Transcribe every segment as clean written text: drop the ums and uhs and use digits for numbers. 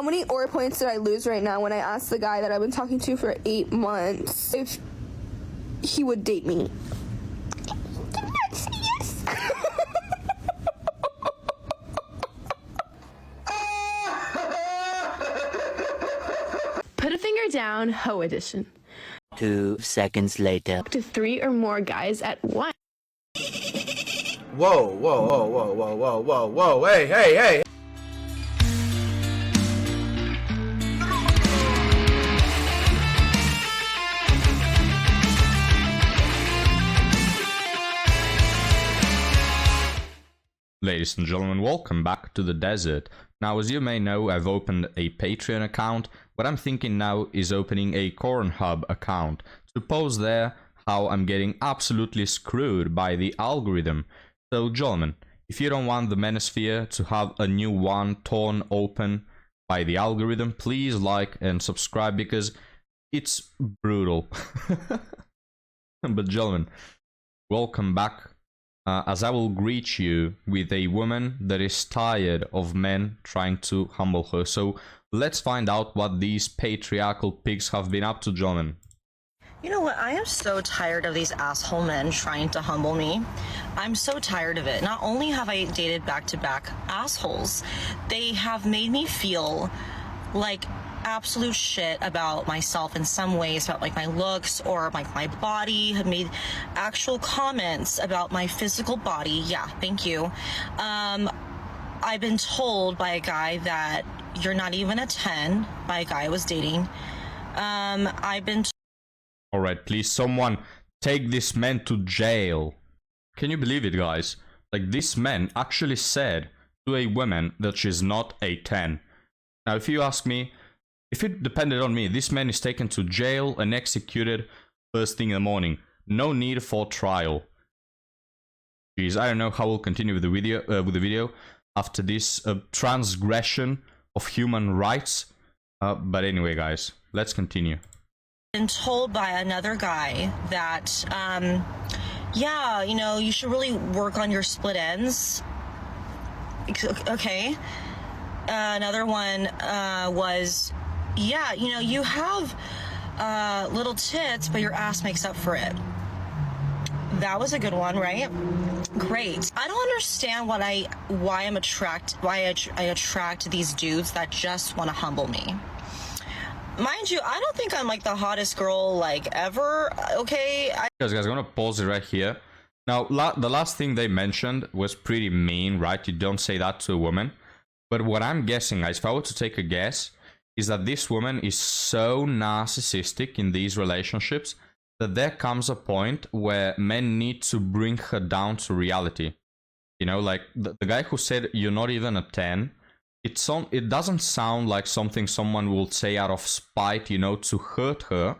How many aura points did I lose right now when I asked the guy that I've been talking to for 8 months if he would date me? Yes. Put a finger down, hoe edition. 2 seconds later. Up to 3 or more guys at once. Whoa, whoa, whoa, whoa, whoa, whoa, whoa, whoa, hey, hey, hey! Ladies and gentlemen, welcome back to the desert. Now, as you may know, I've opened a Patreon account. What I'm thinking now is opening a Cornhub account to post there how I'm getting absolutely screwed by the algorithm. So, gentlemen, if you don't want the Manosphere to have a new one torn open by the algorithm, please like and subscribe because it's brutal. But, gentlemen, welcome back. As I will greet you with a woman that is tired of men trying to humble her. So let's find out what these patriarchal pigs have been up to, gentlemen. You know what? I am so tired of these asshole men trying to humble me. I'm so tired of it. Not only have I dated back-to-back assholes, they have made me feel like absolute shit about myself in some ways, about like my looks or like my body, have made actual comments about my physical body. Yeah, thank you. I've been told by a guy that you're not even a 10, by a guy I was dating. I've been Alright, please someone take this man to jail. Can you believe it, guys? Like, this man actually said to a woman that she's not a 10. Now, if you ask me, if it depended on me, this man is taken to jail and executed first thing in the morning. No need for trial. Jeez, I don't know how we'll continue with the video after this transgression of human rights. But anyway, guys, let's continue. Been told by another guy that, yeah, you know, you should really work on your split ends. Okay. Another one was, yeah, you know, you have little tits, but your ass makes up for it. That was a good one, right? Great. I don't understand why I attract these dudes that just want to humble me. Mind you, I don't think I'm like the hottest girl like ever. Okay. Guys, I'm gonna pause it right here. Now, the last thing they mentioned was pretty mean, right? You don't say that to a woman. But what I'm guessing, guys, if I were to take a guess, is that this woman is so narcissistic in these relationships that there comes a point where men need to bring her down to reality. You know, like the guy who said you're not even a 10, it doesn't sound like something someone would say out of spite, you know, to hurt her,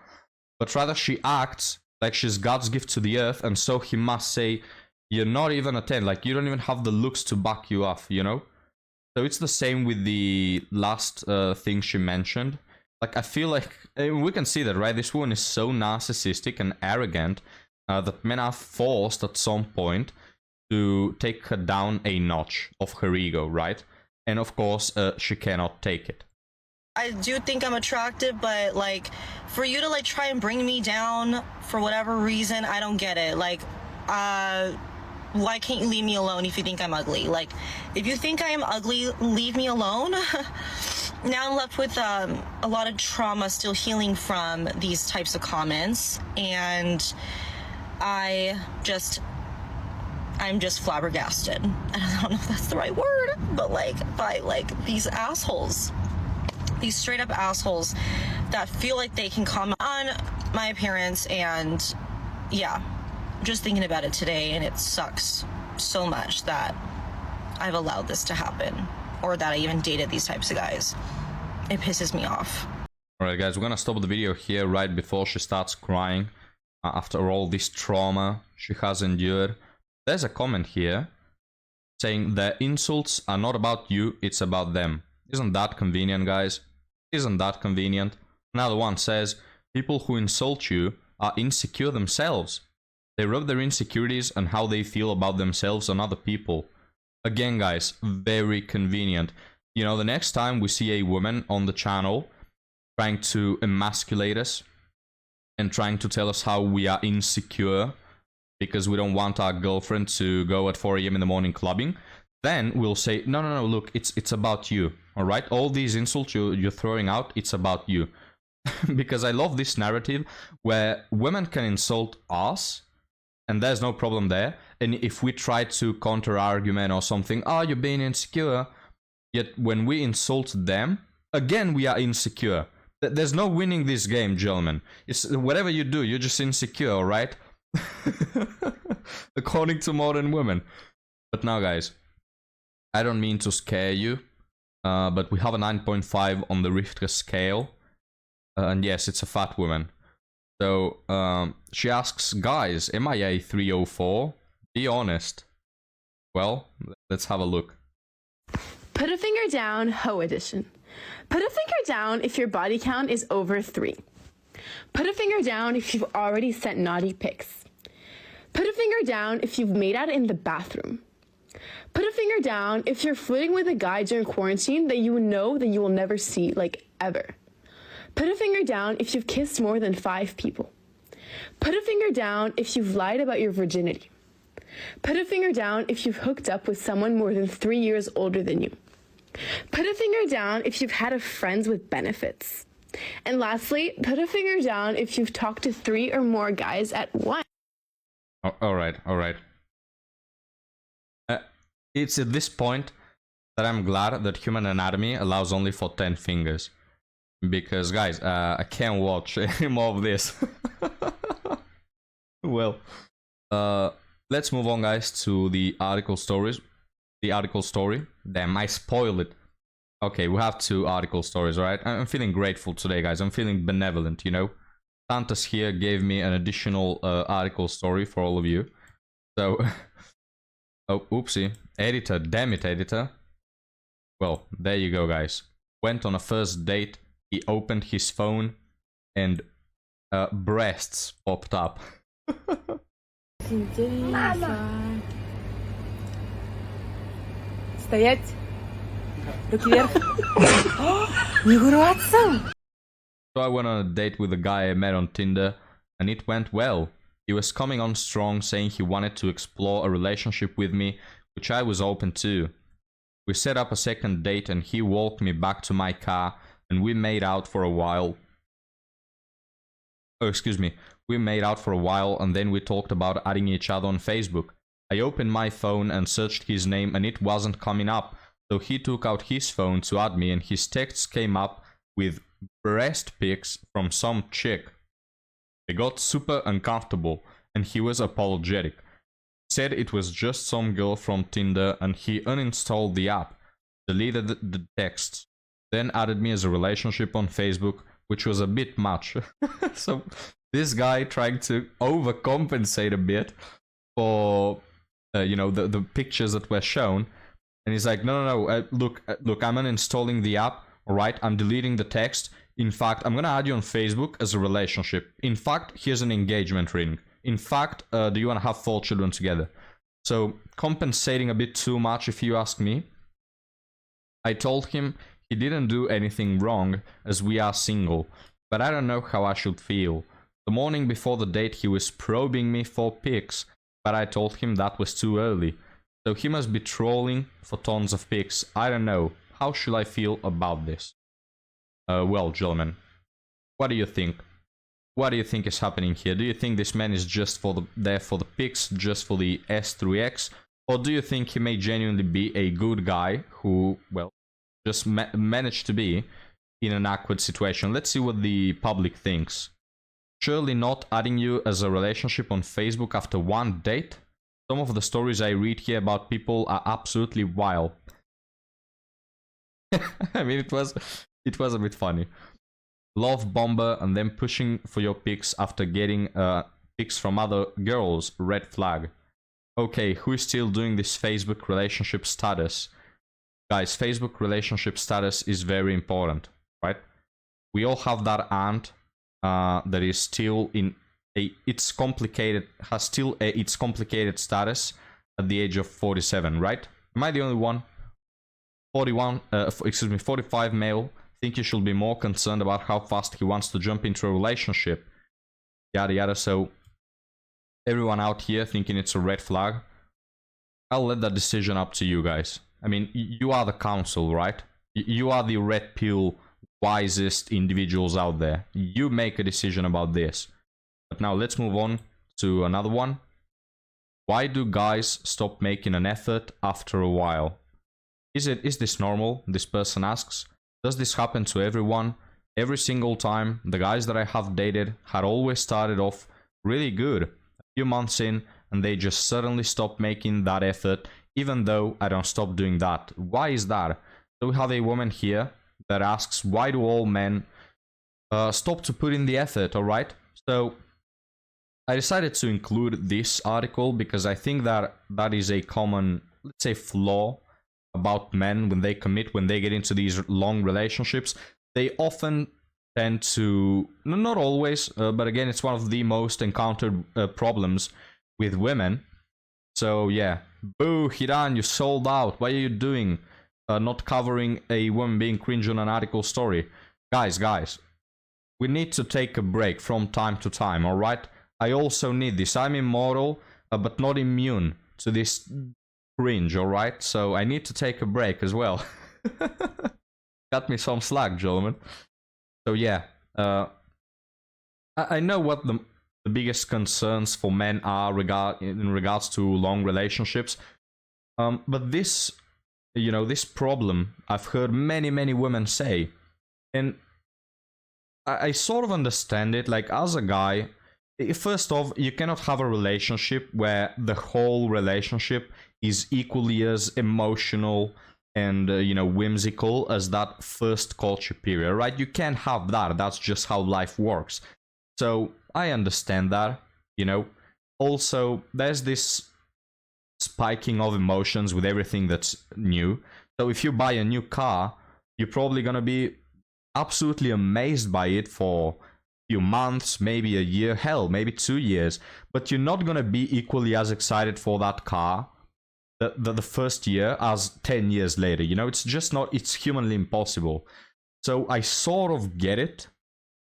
but rather she acts like she's God's gift to the earth, and so he must say, you're not even a 10, like you don't even have the looks to back you off, you know? So it's the same with the last thing she mentioned. Like, I feel like, we can see that, right? This woman is so narcissistic and arrogant that men are forced at some point to take her down a notch of her ego, right? And of course, she cannot take it. I do think I'm attractive, but like, for you to like try and bring me down for whatever reason, I don't get it. Like, why can't you leave me alone if you think I'm ugly? Like, if you think I am ugly, leave me alone. Now I'm left with a lot of trauma still healing from these types of comments, and I'm just flabbergasted. I don't know if that's the right word, but like, by like these assholes, these straight up assholes that feel like they can comment on my appearance. And yeah, just thinking about it today, and it sucks so much that I've allowed this to happen, or that I even dated these types of guys. It pisses me off. Alright, guys, we're gonna stop the video here right before she starts crying after all this trauma she has endured. There's a comment here saying the insults are not about you, it's about them. Isn't that convenient, guys? Isn't that convenient? Another one says people who insult you are insecure themselves. They rub their insecurities and how they feel about themselves on other people. Again, guys, very convenient. You know, the next time we see a woman on the channel trying to emasculate us and trying to tell us how we are insecure because we don't want our girlfriend to go at 4 a.m. in the morning clubbing, then we'll say, no, no, no, look, it's about you, all right? All these insults you're throwing out, it's about you. Because I love this narrative where women can insult us, and there's no problem there. And if we try to counter-argument or something, oh, you're being insecure, yet when we insult them, again, we are insecure. There's no winning this game, gentlemen. It's whatever you do, you're just insecure, all right? According to modern women. But now, guys, I don't mean to scare you, but we have a 9.5 on the Richter scale. And yes, it's a fat woman. So, she asks, guys, am I a 304? Be honest. Well, let's have a look. Put a finger down, hoe edition. Put a finger down if your body count is over 3. Put a finger down if you've already sent naughty pics. Put a finger down if you've made out in the bathroom. Put a finger down if you're flirting with a guy during quarantine that you know that you will never see, like, ever. Put a finger down if you've kissed more than 5 people. Put a finger down if you've lied about your virginity. Put a finger down if you've hooked up with someone more than 3 years older than you. Put a finger down if you've had a friends with benefits. And lastly, put a finger down if you've talked to 3 or more guys at once. Oh, all right. It's at this point that I'm glad that Human Anatomy allows only for 10 fingers. Because, guys, I can't watch any more of this. Well, let's move on, guys, to the article stories. The article story. Damn, I spoiled it. Okay, we have 2 article stories, right? I'm feeling grateful today, guys. I'm feeling benevolent, you know? Santa's here gave me an additional article story for all of you. So, oh, oopsie. Editor, damn it, editor. Well, there you go, guys. Went on a first date. He opened his phone and breasts popped up. Стоять. Руки вверх. Не гураться. So I went on a date with a guy I met on Tinder, and it went well. He was coming on strong, saying he wanted to explore a relationship with me, which I was open to. We set up a second date, and he walked me back to my car, and we made out for a while. Oh, excuse me. We made out for a while, and then we talked about adding each other on Facebook. I opened my phone and searched his name, and it wasn't coming up. So he took out his phone to add me, and his texts came up with breast pics from some chick. They got super uncomfortable, and he was apologetic. Said it was just some girl from Tinder, and he uninstalled the app, deleted the texts, then added me as a relationship on Facebook, which was a bit much. So this guy trying to overcompensate a bit for, you know, the pictures that were shown. And he's like, no, look, I'm uninstalling the app, alright? I'm deleting the text. In fact, I'm gonna add you on Facebook as a relationship. In fact, here's an engagement ring. In fact, do you wanna have 4 children together? So, compensating a bit too much, if you ask me. I told him he didn't do anything wrong, as we are single, but I don't know how I should feel. The morning before the date, he was probing me for pics, but I told him that was too early. So he must be trolling for tons of pics. I don't know. How should I feel about this? Well, gentlemen, what do you think? What do you think is happening here? Do you think this man is just there for the pics, just for the S through X? Or do you think he may genuinely be a good guy who, well, just managed to be in an awkward situation? Let's see what the public thinks. Surely not adding you as a relationship on Facebook after 1 date? Some of the stories I read here about people are absolutely wild. I mean, it was a bit funny. Love bomber and then pushing for your pics after getting pics from other girls. Red flag. Okay, who is still doing this Facebook relationship status? Guys, Facebook relationship status is very important, right? We all have that aunt that is still in its complicated status at the age of 47, right? Am I the only one? 45 male think you should be more concerned about how fast he wants to jump into a relationship. Yada yada. So everyone out here thinking it's a red flag, I'll let that decision up to you guys. I mean, you are the council, right? You are the red pill wisest individuals out there. You make a decision about this. But now let's move on to another one. Why do guys stop making an effort after a while? Is this normal? This person asks. Does this happen to everyone? Every single time, the guys that I have dated had always started off really good. A few months in, and they just suddenly stop making that effort, even though I don't stop doing that. Why is that? So we have a woman here that asks, why do all men stop to put in the effort, alright? So I decided to include this article because I think that that is a common, let's say, flaw about men when they commit, when they get into these long relationships. They often tend to, not always, but again, it's one of the most encountered problems with women. So yeah, boo, Hiran, you sold out. What are you doing? Not covering a woman being cringe on an article story. Guys, we need to take a break from time to time, alright? I also need this. I'm immortal, but not immune to this cringe, alright? So I need to take a break as well. Cut me some slack, gentlemen. So yeah, I know what the biggest concerns for men are in regards to long relationships. But this, you know, this problem, I've heard many women say, and I sort of understand it. Like, as a guy, first off, you cannot have a relationship where the whole relationship is equally as emotional and, you know, whimsical as that first courtship period, right? You can't have that. That's just how life works. So I understand that, you know. Also, there's this spiking of emotions with everything that's new. So if you buy a new car, you're probably gonna be absolutely amazed by it for a few months, maybe a year, hell, maybe 2 years. But you're not gonna be equally as excited for that car the first year as 10 years later. You know, it's just not, it's humanly impossible. So I sort of get it,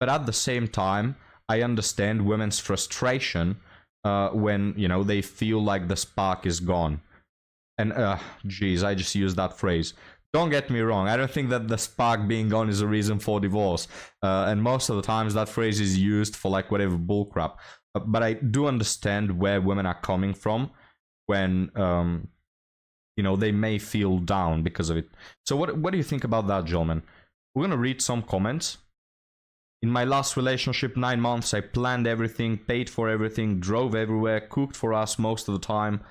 but at the same time, I understand women's frustration when, you know, they feel like the spark is gone. And, geez, I just used that phrase. Don't get me wrong, I don't think that the spark being gone is a reason for divorce. And most of the times that phrase is used for, like, whatever bullcrap. But I do understand where women are coming from when, you know, they may feel down because of it. So what do you think about that, gentlemen? We're gonna read some comments. In my last relationship, 9 months, I planned everything, paid for everything, drove everywhere, cooked for us most of the time.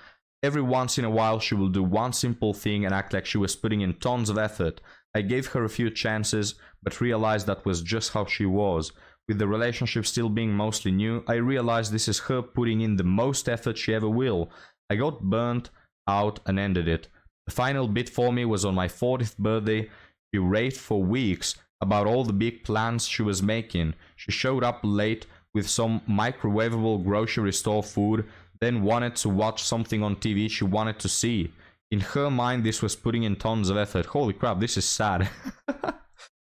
Every once in a while, she will do one simple thing and act like she was putting in tons of effort. I gave her a few chances, but realized that was just how she was. With the relationship still being mostly new, I realized this is her putting in the most effort she ever will. I got burnt out and ended it. The final bit for me was on my 40th birthday. She raved for weeks about all the big plans she was making. She showed up late with some microwavable grocery store food, then wanted to watch something on TV she wanted to see. In her mind, this was putting in tons of effort. Holy crap, this is sad.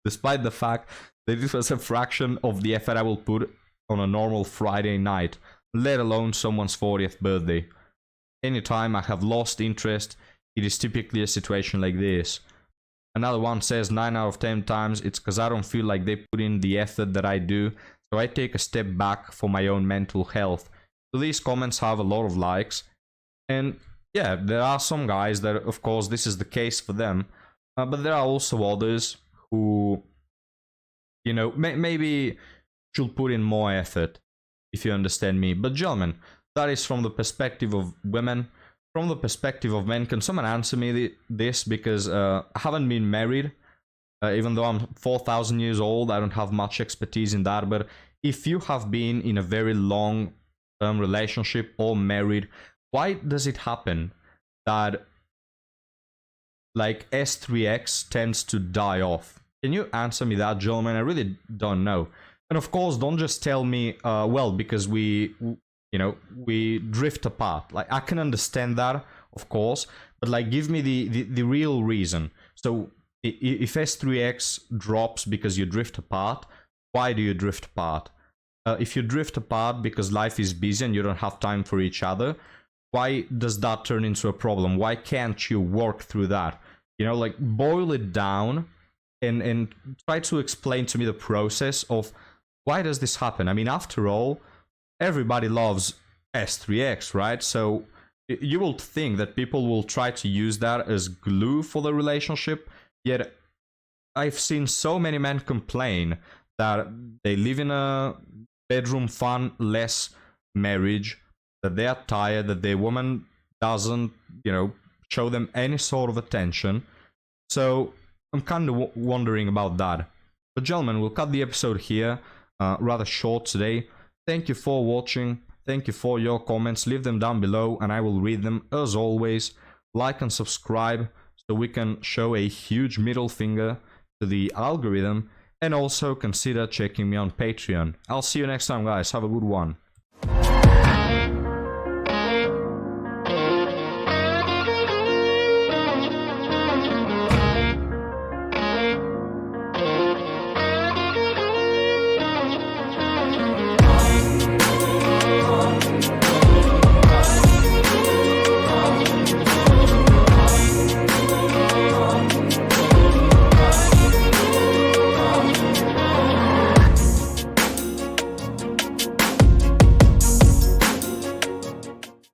Despite the fact that this was a fraction of the effort I will put on a normal Friday night, let alone someone's 40th birthday. Anytime I have lost interest, it is typically a situation like this. Another one says 9 out of 10 times it's because I don't feel like they put in the effort that I do, so I take a step back for my own mental health. So these comments have a lot of likes, and yeah, there are some guys that, of course, this is the case for them, but there are also others who, you know, maybe should put in more effort, if you understand me. But gentlemen, that is from the perspective of women. From the perspective of men, can someone answer me this? Because I haven't been married, even though I'm 4,000 years old. I don't have much expertise in that. But if you have been in a very long-term relationship or married, why does it happen that, like, S3X tends to die off? Can you answer me that, gentlemen? I really don't know. And of course, don't just tell me, well, because we drift apart. Like, I can understand that, of course, but like, give me the real reason. So if S3X drops because you drift apart, why do you drift apart? If you drift apart because life is busy and you don't have time for each other, why does that turn into a problem? Why can't you work through that? You know, like, boil it down and try to explain to me the process of why does this happen? I mean, after all, everybody loves S3X, right? So you will think that people will try to use that as glue for the relationship, yet I've seen so many men complain that they live in a bedroom fun-less marriage, that they are tired, that their woman doesn't, you know, show them any sort of attention. So I'm kind of wondering about that. But gentlemen, we'll cut the episode here, rather short today. Thank you for watching. Thank you for your comments. Leave them down below and I will read them as always. Like and subscribe so we can show a huge middle finger to the algorithm, and also consider checking me on Patreon. I'll see you next time, guys. Have a good one.